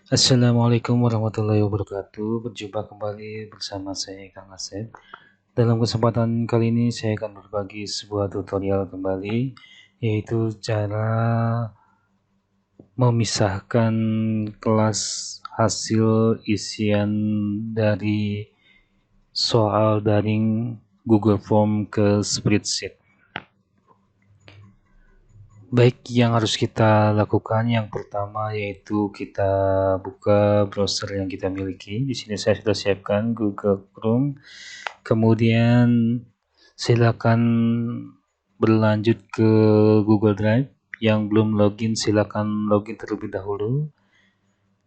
Assalamualaikum warahmatullahi wabarakatuh. Berjumpa kembali bersama saya Kang Asep. Dalam kesempatan kali ini saya akan berbagi sebuah tutorial kembali, yaitu cara memisahkan kelas hasil isian dari soal daring Google Form ke spreadsheet. Baik, yang harus kita lakukan yang pertama yaitu kita buka browser yang kita miliki. Di sini saya sudah siapkan Google Chrome. Kemudian silakan berlanjut ke Google Drive. Yang belum login silakan login terlebih dahulu.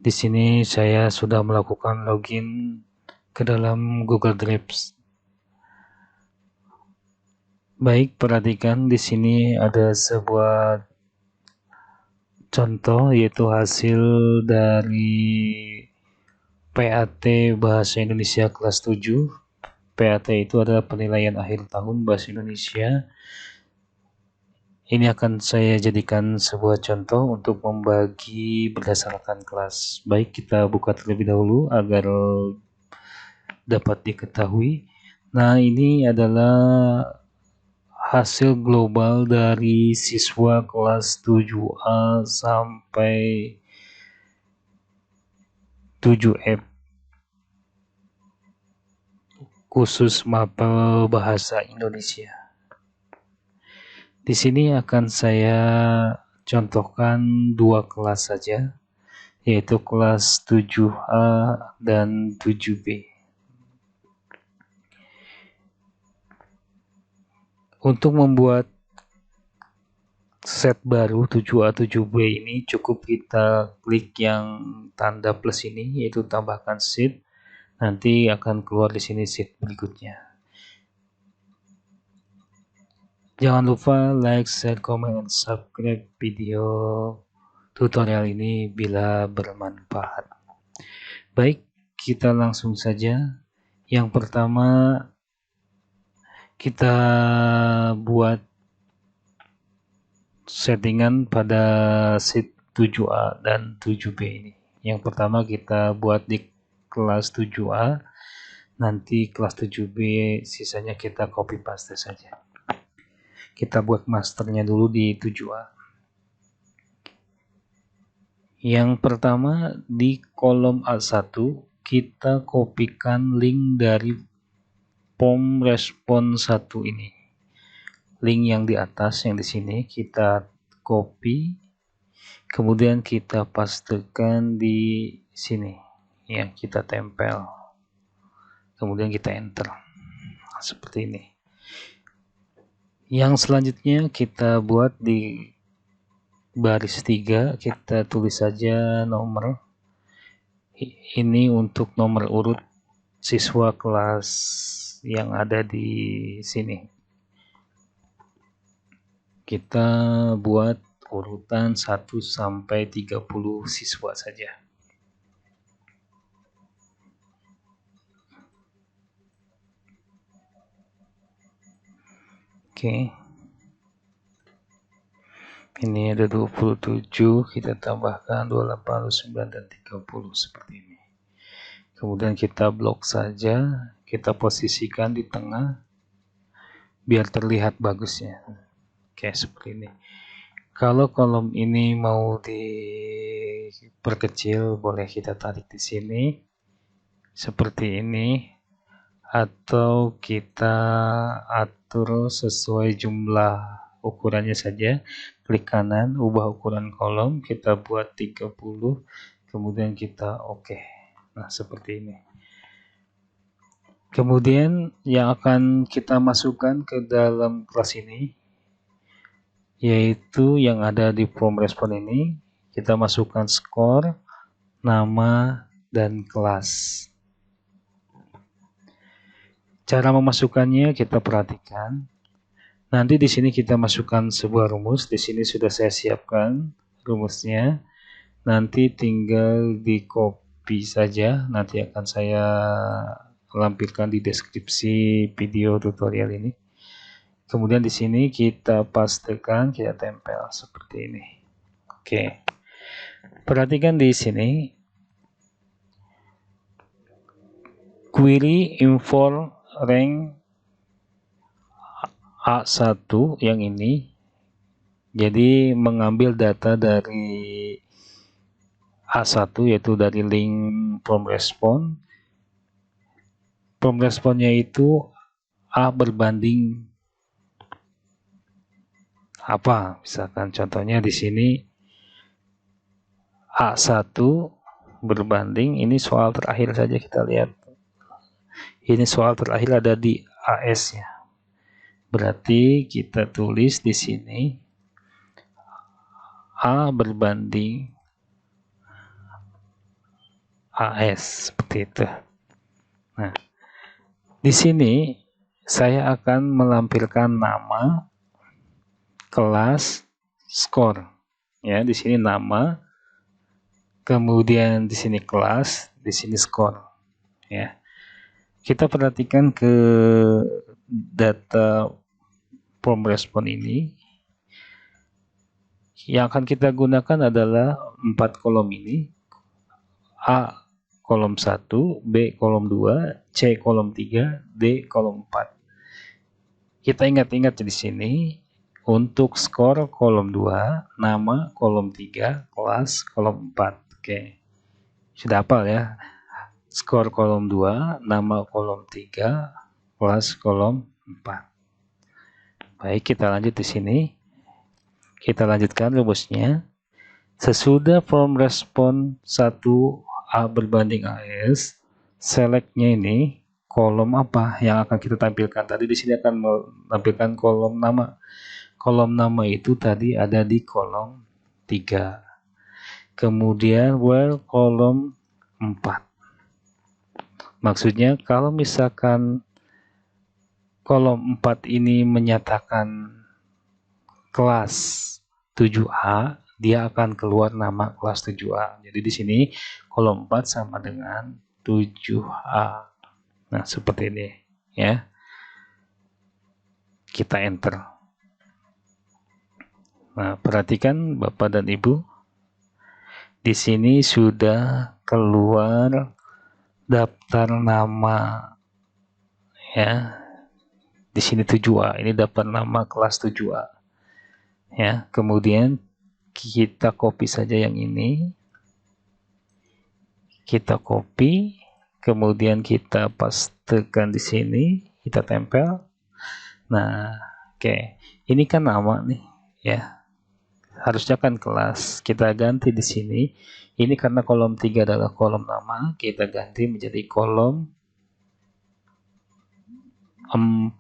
Di sini saya sudah melakukan login ke dalam Google Drive. Baik, perhatikan di sini ada sebuah contoh yaitu hasil dari PAT Bahasa Indonesia kelas 7. PAT itu adalah penilaian akhir tahun Bahasa Indonesia. Ini akan saya jadikan sebuah contoh untuk membagi berdasarkan kelas. Baik, kita buka terlebih dahulu agar dapat diketahui. Nah, ini adalah hasil global dari siswa kelas 7A sampai 7F khusus mapel bahasa Indonesia. Di sini akan saya contohkan dua kelas saja, yaitu kelas 7A dan 7B. Untuk membuat set baru 7A 7B ini cukup kita klik yang tanda plus ini, yaitu tambahkan sheet. Nanti akan keluar di sini sheet berikutnya. Jangan lupa like, share, comment, and subscribe video tutorial ini bila bermanfaat. Baik, kita langsung saja. Yang pertama kita buat settingan pada sheet 7A dan 7B ini. Yang pertama kita buat di kelas 7A, nanti kelas 7B sisanya kita copy paste saja. Kita buat masternya dulu di 7A. Yang pertama di kolom A1 kita kopikan link dari form respon 1 ini. Link yang di atas yang di sini kita copy, kemudian kita pastekan di sini. Ya, kita tempel. Kemudian kita enter. Seperti ini. Yang selanjutnya kita buat di baris 3, kita tulis saja nomor. Ini untuk nomor urut siswa kelas yang ada di sini. Kita buat urutan 1 sampai 30 siswa saja. Oke. Ini ada 27, kita tambahkan 28, 29, dan 30 seperti ini. Kemudian kita blok saja, kita posisikan di tengah biar terlihat bagusnya. Oke, seperti ini. Kalau kolom ini mau diperkecil, boleh kita tarik di sini seperti ini, atau kita atur sesuai jumlah ukurannya saja. Klik kanan, ubah ukuran kolom, kita buat 30, kemudian kita oke. Nah, seperti ini. Kemudian yang akan kita masukkan ke dalam kelas ini, yaitu yang ada di form respon ini, kita masukkan skor, nama, dan kelas. Cara memasukkannya kita perhatikan. Nanti di sini kita masukkan sebuah rumus. Di sini sudah saya siapkan rumusnya. Nanti tinggal di copy saja. Nanti akan saya lampirkan di deskripsi video tutorial ini. Kemudian di sini kita pastekan, kita tempel seperti ini. Oke. Perhatikan di sini. query import rank A1 yang ini, jadi mengambil data dari A1 yaitu dari link from response-nya itu A berbanding apa, misalkan contohnya di sini A1 berbanding, ini soal terakhir saja kita lihat, ini soal terakhir ada di AS ya, berarti kita tulis di sini A berbanding AS seperti itu. Nah, di sini saya akan melampirkan nama, kelas, skor. Ya, di sini nama, kemudian di sini kelas, di sini skor. Ya, kita perhatikan ke data form respon ini. Yang akan kita gunakan adalah 4 kolom ini. A kolom 1, B kolom 2, C kolom 3, D kolom 4. Kita ingat-ingat di sini, untuk skor kolom 2, nama kolom 3, kelas kolom 4. Oke. Sudah hafal ya? Skor kolom 2, nama kolom 3, kelas kolom 4. Baik, kita lanjut di sini. Kita lanjutkan rumusnya. Sesudah form respon 1 A berbanding AS, selectnya ini kolom apa yang akan kita tampilkan? Tadi di sini akan menampilkan kolom nama. Kolom nama itu tadi ada di kolom 3. Kemudian where kolom 4. Maksudnya kalau misalkan kolom 4 ini menyatakan kelas 7A, dia akan keluar nama kelas 7A. Jadi di sini kolom 4 sama dengan 7A. Nah, seperti ini ya. Kita enter. Nah, perhatikan Bapak dan Ibu. Di sini sudah keluar daftar nama ya. Di sini 7A, ini daftar nama kelas 7A. Ya, kemudian kita copy saja yang ini. Kita copy, kemudian kita pastekan di sini, kita tempel. Nah, oke. Ini kan nama nih, ya. Harusnya kan kelas. Kita ganti di sini. Ini karena kolom 3 adalah kolom nama, kita ganti menjadi kolom 4.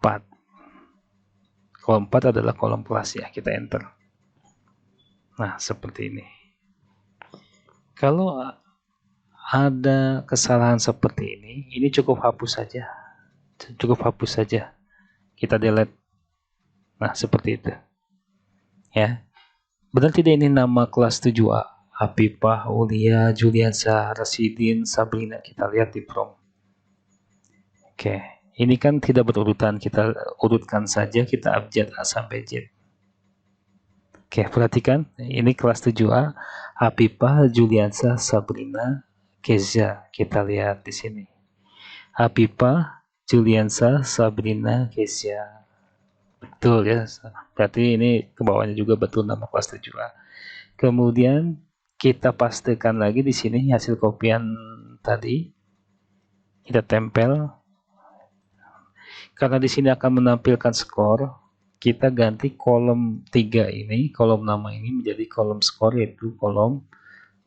Kolom 4 adalah kolom kelas ya, kita enter. Nah, seperti ini. Kalau ada kesalahan seperti ini cukup hapus saja. Cukup hapus saja. Kita delete. Nah, seperti itu. Ya. Benar tidak ini nama kelas 7A? Hafifah, Aulia, Juliansa, Rasidin, Sabrina. Kita lihat di prompt. Oke. Ini kan tidak berurutan, kita urutkan saja, kita abjad A sampai Z. Oke, perhatikan, ini kelas 7A, Hafifah, Juliansa, Sabrina, Keza. Kita lihat di sini. Hafifah, Juliansa, Sabrina, Keza. Betul ya, berarti ini ke bawahnya juga betul nama kelas 7A. Kemudian kita pastikan lagi di sini hasil kopian tadi. Kita tempel. Karena di sini akan menampilkan skor, kita ganti kolom 3 ini, kolom nama ini menjadi kolom skor, yaitu kolom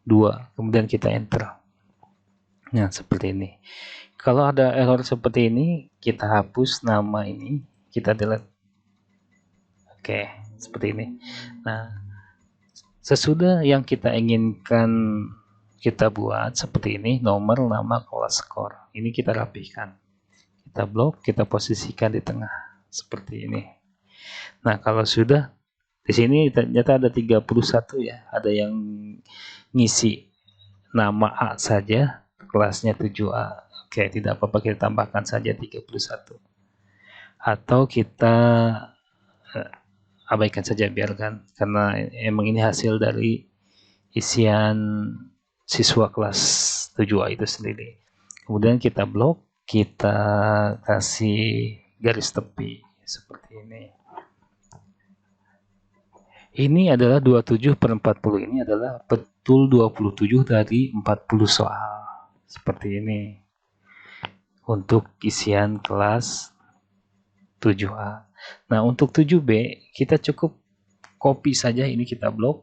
2. Kemudian kita enter. Nah, seperti ini. Kalau ada error seperti ini, kita hapus nama ini, kita delete. Oke, seperti ini. Nah, sesudah yang kita inginkan kita buat seperti ini, nomor, nama, kelas, skor. Ini kita rapihkan. Kita blok, kita posisikan di tengah seperti ini. Nah, kalau sudah di sini ternyata ada 31 ya. Ada yang ngisi nama A saja, kelasnya 7A. Oke, tidak apa-apa, kita tambahkan saja 31. Atau kita abaikan saja, biarkan, karena emang ini hasil dari isian siswa kelas 7A itu sendiri. Kemudian kita blok, kita kasih garis tepi seperti ini. Ini adalah 27/40, ini adalah betul 27 dari 40 soal. Seperti ini. Untuk isian kelas 7A. Nah, untuk 7B kita cukup copy saja, ini kita blok.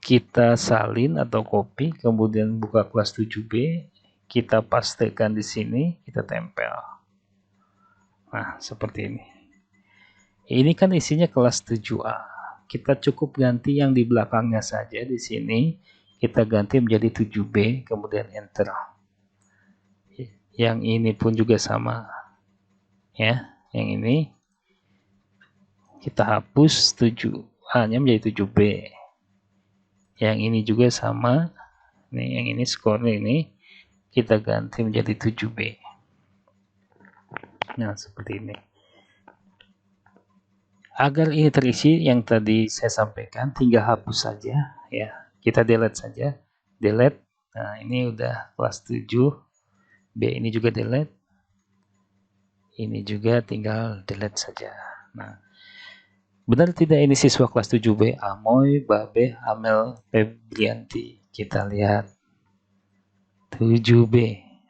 Kita salin atau copy, kemudian buka kelas 7B, kita pastekan di sini, kita tempel. Nah, seperti ini. Ini kan isinya kelas 7A. Kita cukup ganti yang di belakangnya saja di sini. Kita ganti menjadi 7B, kemudian enter. Yang ini pun juga sama. Ya, yang ini kita hapus 7A-nya menjadi 7B. Yang ini juga sama. Nih, yang ini skornya ini kita ganti menjadi 7B. Nah, seperti ini. Agar ini terisi yang tadi saya sampaikan, tinggal hapus saja ya. Kita delete saja. Delete. Nah, ini udah kelas 7. B ini juga delete. Ini juga tinggal delete saja. Nah, benar tidak ini siswa kelas 7B? Amoy, Babe, Amel, Febrianti. Kita lihat. 7B.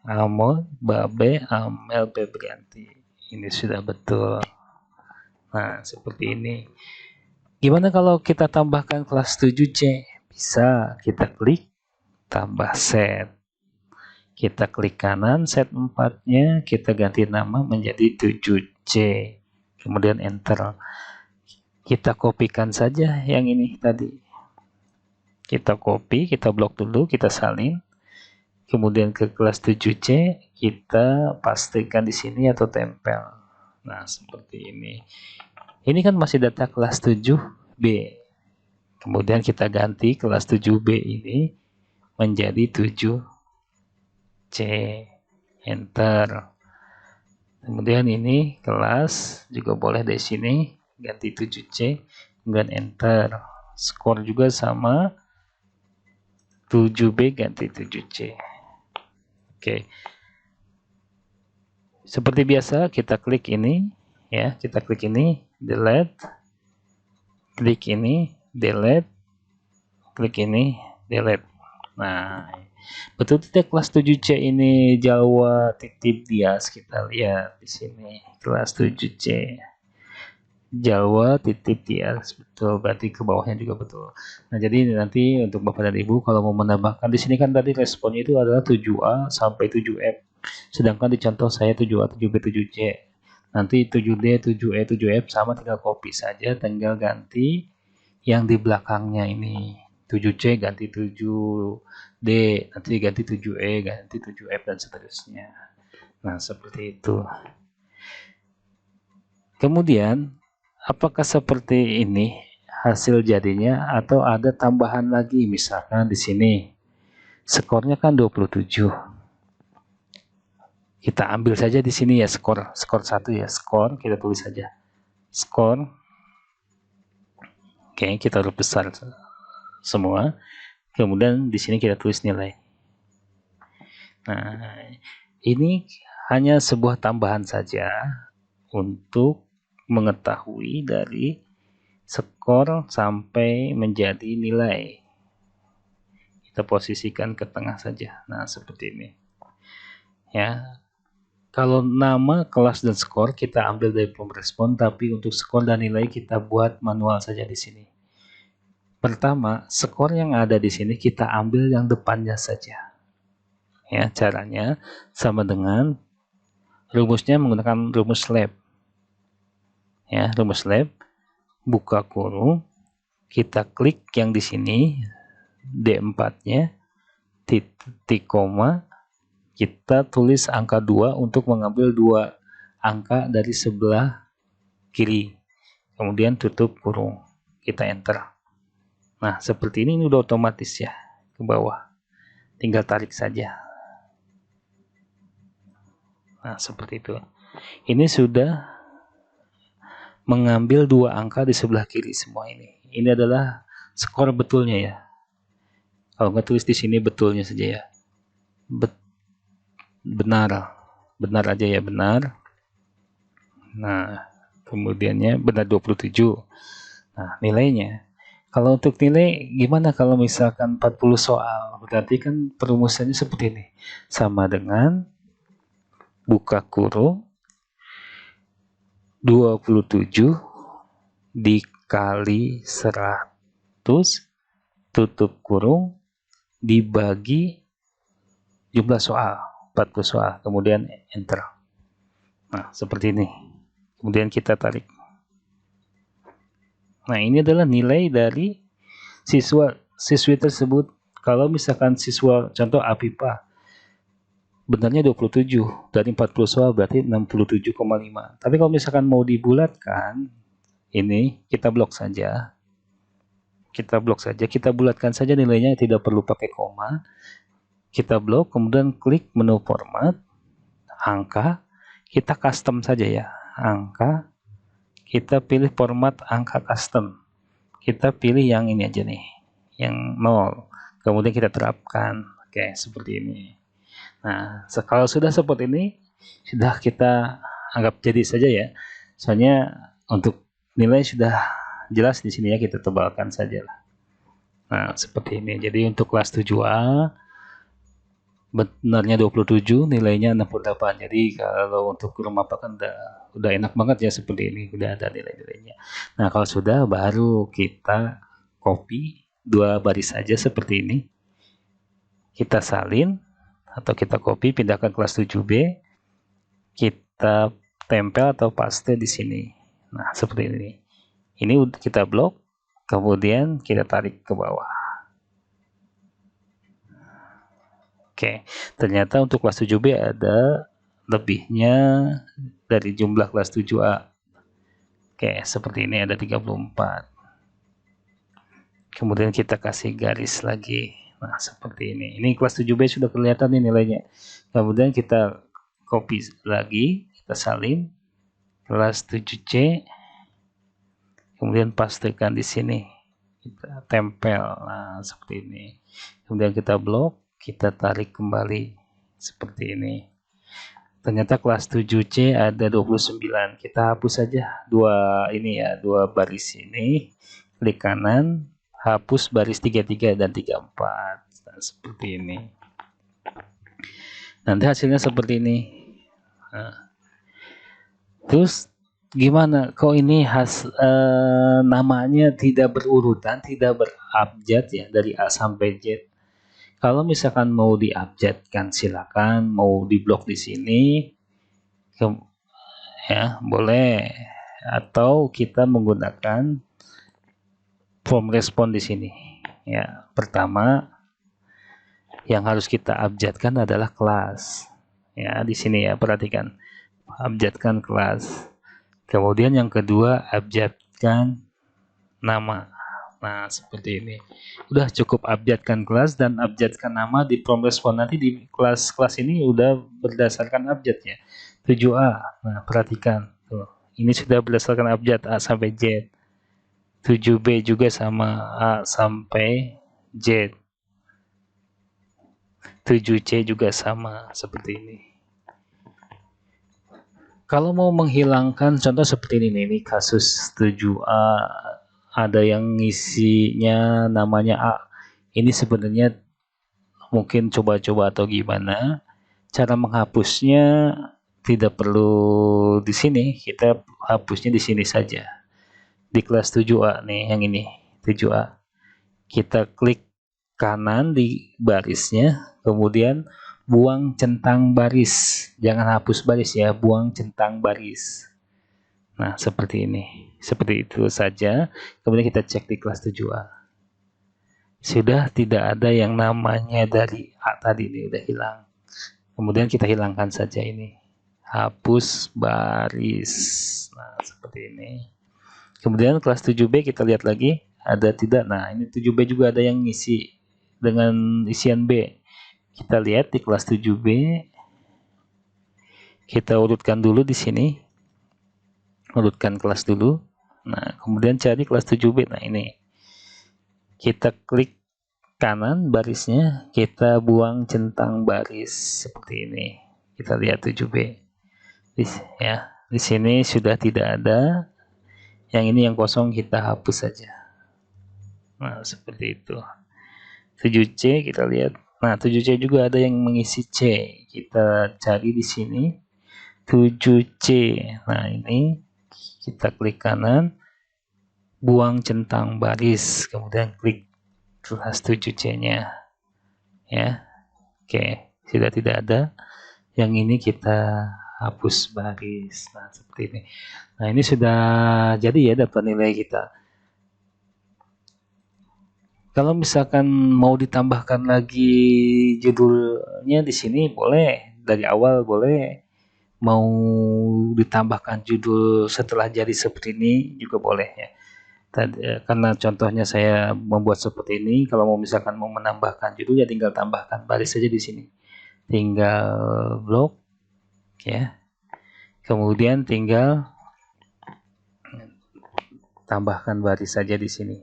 Amoy, Babe, Amel, Febrianti. Ini sudah betul. Nah, seperti ini. Gimana kalau kita tambahkan kelas 7C? Bisa, kita klik tambah set. Kita klik kanan, set 4-nya, kita ganti nama menjadi 7C. Kemudian enter. Kita kopikan saja yang ini tadi. Kita copy, kita blok dulu, kita salin. Kemudian ke kelas 7C, kita pastikan di sini atau tempel. Nah, seperti ini. Ini kan masih data kelas 7B. Kemudian kita ganti kelas 7B ini menjadi 7C. Enter. Kemudian ini kelas juga boleh dari sini ganti 7C, kemudian enter. Skor juga sama 7B ganti 7C. Oke. Seperti biasa kita klik ini ya, kita klik ini, delete. Klik ini, delete. Klik ini, delete. Nah, betul tidak kelas 7C ini Jawa titip Dias? Kita lihat di sini kelas 7C. Jawa titip Dias, betul, berarti ke bawahnya juga betul. Nah, jadi nanti untuk Bapak dan Ibu kalau mau menambahkan di sini kan tadi responnya itu adalah 7A sampai 7F. Sedangkan di contoh saya 7A, 7B, 7C. Nanti 7D, 7E, 7F sama, tinggal copy saja, tinggal ganti yang di belakangnya ini. 7C ganti 7D, nanti ganti 7E, ganti 7F, dan seterusnya. Nah, seperti itu. Kemudian, apakah seperti ini hasil jadinya atau ada tambahan lagi? Misalkan di sini skornya kan 27. Kita ambil saja di sini ya skor 1 ya, skor kita tulis saja. Skor. Oke, kita huruf besar semua. Kemudian di sini kita tulis nilai. Nah, ini hanya sebuah tambahan saja untuk mengetahui dari skor sampai menjadi nilai. Kita posisikan ke tengah saja. Nah, seperti ini. Ya. Kalau nama, kelas, dan skor kita ambil dari pemrespon, tapi untuk skor dan nilai kita buat manual saja di sini. Pertama, skor yang ada di sini kita ambil yang depannya saja. Ya, caranya sama dengan rumusnya menggunakan rumus lab. Ya, rumus lab, buka kurung, kita klik yang di sini D4-nya, titik koma, kita tulis angka 2 untuk mengambil 2 angka dari sebelah kiri. Kemudian tutup kurung. Kita enter. Nah, seperti ini udah otomatis ya ke bawah. Tinggal tarik saja. Nah, seperti itu. Ini sudah mengambil 2 angka di sebelah kiri semua ini. Ini adalah skor betulnya ya. Kalau nggak tulis di sini betulnya saja ya. benar aja ya, benar. Nah, kemudiannya benar 27. Nah, nilainya. Kalau untuk nilai, gimana kalau misalkan 40 soal? Berarti kan perumusannya seperti ini. Sama dengan buka kurung 27 dikali 100 tutup kurung dibagi jumlah soal, 40 soal, kemudian enter. Nah, seperti ini. Kemudian kita tarik. Nah, ini adalah nilai dari siswi tersebut. Kalau misalkan siswa, contoh APIPA, benarnya 27, dari 40 soal berarti 67,5. Tapi kalau misalkan mau dibulatkan, ini kita blok saja. Kita bulatkan saja nilainya, tidak perlu pakai koma. Kita blok, kemudian klik menu format, angka, kita custom saja ya, angka, kita pilih format angka custom, kita pilih yang ini aja nih, yang 0, kemudian kita terapkan. Oke, seperti ini. Nah, kalau sudah seperti ini, sudah kita anggap jadi saja ya, soalnya untuk nilai sudah jelas di sini ya, kita tebalkan saja lah. Nah, seperti ini. Jadi untuk kelas 7A benarnya 27, nilainya 68. Jadi kalau untuk kurung mapa kan udah enak banget ya, seperti ini, udah ada nilai-nilainya. Nah, kalau sudah, baru kita copy 2 baris saja seperti ini. Kita salin atau kita copy, pindahkan kelas 7B, kita tempel atau paste di sini. Nah, seperti ini. Ini kita blok, kemudian kita tarik ke bawah. Oke, ternyata untuk kelas 7B ada lebihnya dari jumlah kelas 7A. Oke, seperti ini ada 34. Kemudian kita kasih garis lagi. Nah, seperti ini. Ini kelas 7B sudah kelihatan nih nilainya. Kemudian kita copy lagi, kita salin kelas 7C. Kemudian pastekan di sini. Kita tempel. Nah, seperti ini. Kemudian kita blok, kita tarik kembali seperti ini. Ternyata kelas 7C ada 29. Kita hapus saja dua baris ini. Klik kanan, hapus baris 33 dan 34. Nah, seperti ini. Nanti hasilnya seperti ini. Nah, terus gimana? Kok ini namanya tidak berurutan, tidak berabjad ya, dari A sampai Z. Kalau misalkan mau diabjadkan, silakan. Mau diblok di sini, ya boleh. Atau kita menggunakan form respon di sini. Ya, pertama yang harus kita abjadkan adalah kelas. Ya, di sini ya, perhatikan. Abjadkan kelas. Kemudian yang kedua, abjadkan nama. Nah, seperti ini. Udah cukup abjadkan kelas dan abjadkan nama di form respon. Nanti di kelas-kelas ini udah berdasarkan abjad ya. 7A. Nah, perhatikan. Tuh. Ini sudah berdasarkan abjad A sampai Z. 7B juga sama A sampai Z. 7C juga sama, seperti ini. Kalau mau menghilangkan, contoh seperti ini kasus 7A, ada yang ngisinya namanya A. Ini sebenarnya mungkin coba-coba atau gimana. Cara menghapusnya tidak perlu di sini, kita hapusnya di sini saja. Di kelas 7A nih, yang ini 7A. Kita klik kanan di barisnya, kemudian buang centang baris. Jangan hapus baris ya, buang centang baris. Nah, seperti ini. Seperti itu saja. Kemudian kita cek di kelas 7A. Sudah tidak ada yang namanya dari A tadi, ini udah hilang. Kemudian kita hilangkan saja ini. Hapus baris. Nah, seperti ini. Kemudian kelas 7B kita lihat lagi, ada tidak. Nah, ini 7B juga ada yang ngisi dengan isian B. Kita lihat di kelas 7B. Kita urutkan dulu di sini. Urutkan kelas dulu. Nah, kemudian cari kelas 7B. Nah, ini. Kita klik kanan barisnya, kita buang centang baris seperti ini. Kita lihat 7B. Ya, di sini sudah tidak ada. Yang ini yang kosong kita hapus saja. Nah, seperti itu. 7C kita lihat. Nah, 7C juga ada yang mengisi C. Kita cari di sini 7C. Nah, ini kita klik kanan, buang centang baris, kemudian klik kelas 7C-nya. Ya. Oke, sudah tidak ada. Yang ini kita hapus baris. Nah, seperti ini. Nah, ini sudah jadi ya dapat nilai kita. Kalau misalkan mau ditambahkan lagi judulnya di sini boleh, dari awal boleh. Mau ditambahkan judul setelah jadi seperti ini juga boleh ya. Karena contohnya saya membuat seperti ini, kalau mau misalkan mau menambahkan judul ya tinggal tambahkan baris saja di sini. Tinggal blok ya. Kemudian tinggal tambahkan baris saja di sini.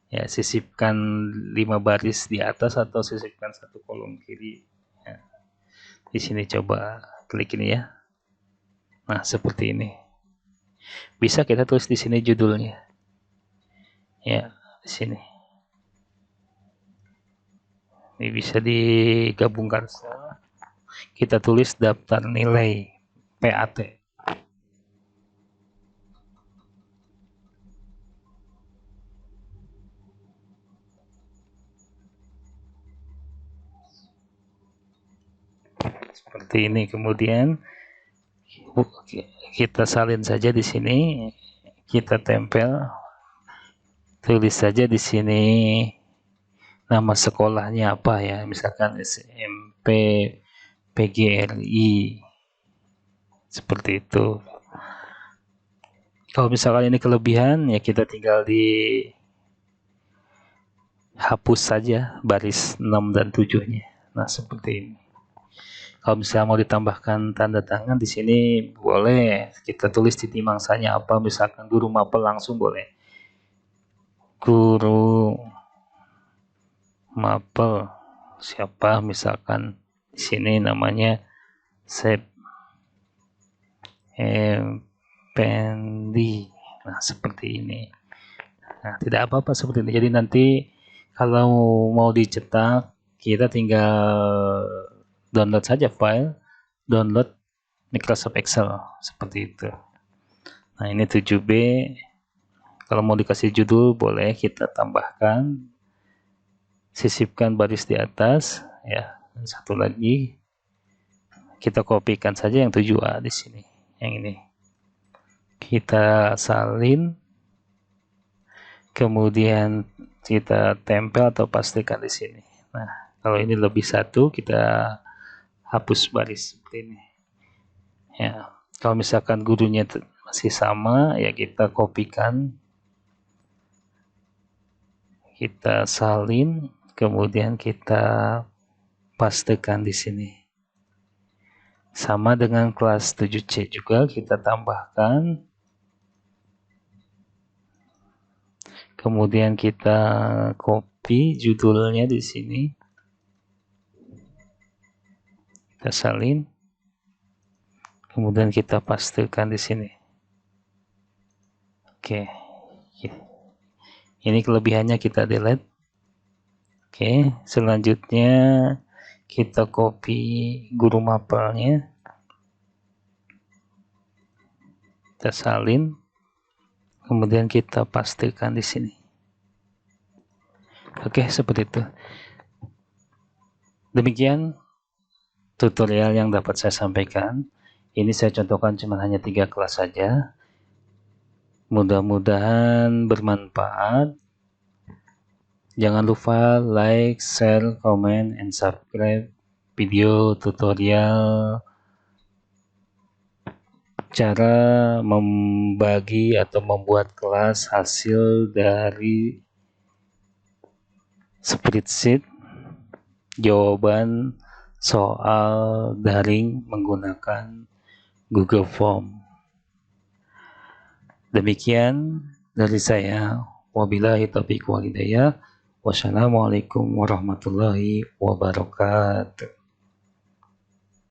Ya, sisipkan 5 baris di atas atau sisipkan 1 kolom kiri. Ya. Di sini coba klik ini ya. Nah, seperti ini. Bisa kita tulis di sini judulnya. Ya, di sini. Ini bisa digabungkan. Kita tulis daftar nilai PAT. Seperti ini. Kemudian kita salin saja di sini, kita tempel, tulis saja di sini nama sekolahnya apa ya, misalkan SMP PGRI, seperti itu. Kalau misalkan ini kelebihan ya kita tinggal hapus saja baris 6 dan 7-nya. Nah, seperti ini. Kalau misalnya mau ditambahkan tanda tangan di sini boleh, kita tulis titik mangsanya apa, misalkan guru mapel langsung boleh. Guru mapel siapa, misalkan di sini namanya Sep Pendi. Nah, seperti ini. Nah, tidak apa-apa seperti ini. Jadi nanti kalau mau dicetak, kita tinggal download saja file, download Microsoft Excel, seperti itu. Nah, ini 7B. Kalau mau dikasih judul, boleh kita tambahkan, sisipkan baris di atas, ya. Dan satu lagi, kita kopikan saja yang 7A di sini, yang ini. Kita salin, kemudian kita tempel atau pastikan di sini. Nah, kalau ini lebih satu, kita hapus baris seperti ini. Ya, kalau misalkan gurunya masih sama, ya kita kopikan, kita salin, kemudian kita pastekan di sini. Sama dengan kelas 7C juga kita tambahkan. Kemudian kita copy judulnya di sini. Kita salin. Kemudian kita pastekan di sini. Oke. Ini kelebihannya kita delete. Oke, selanjutnya kita copy guru mapelnya. Kita salin. Kemudian kita pastikan di sini. Oke, seperti itu. Demikian tutorial yang dapat saya sampaikan. Ini saya contohkan cuma hanya 3 kelas saja. Mudah-mudahan bermanfaat. Jangan lupa like, share, comment, and subscribe video tutorial cara membagi atau membuat kelas hasil dari spreadsheet jawaban soal daring menggunakan Google Form. Demikian dari saya. Wabillahi taufiq wal hidayah. Wassalamualaikum warahmatullahi wabarakatuh.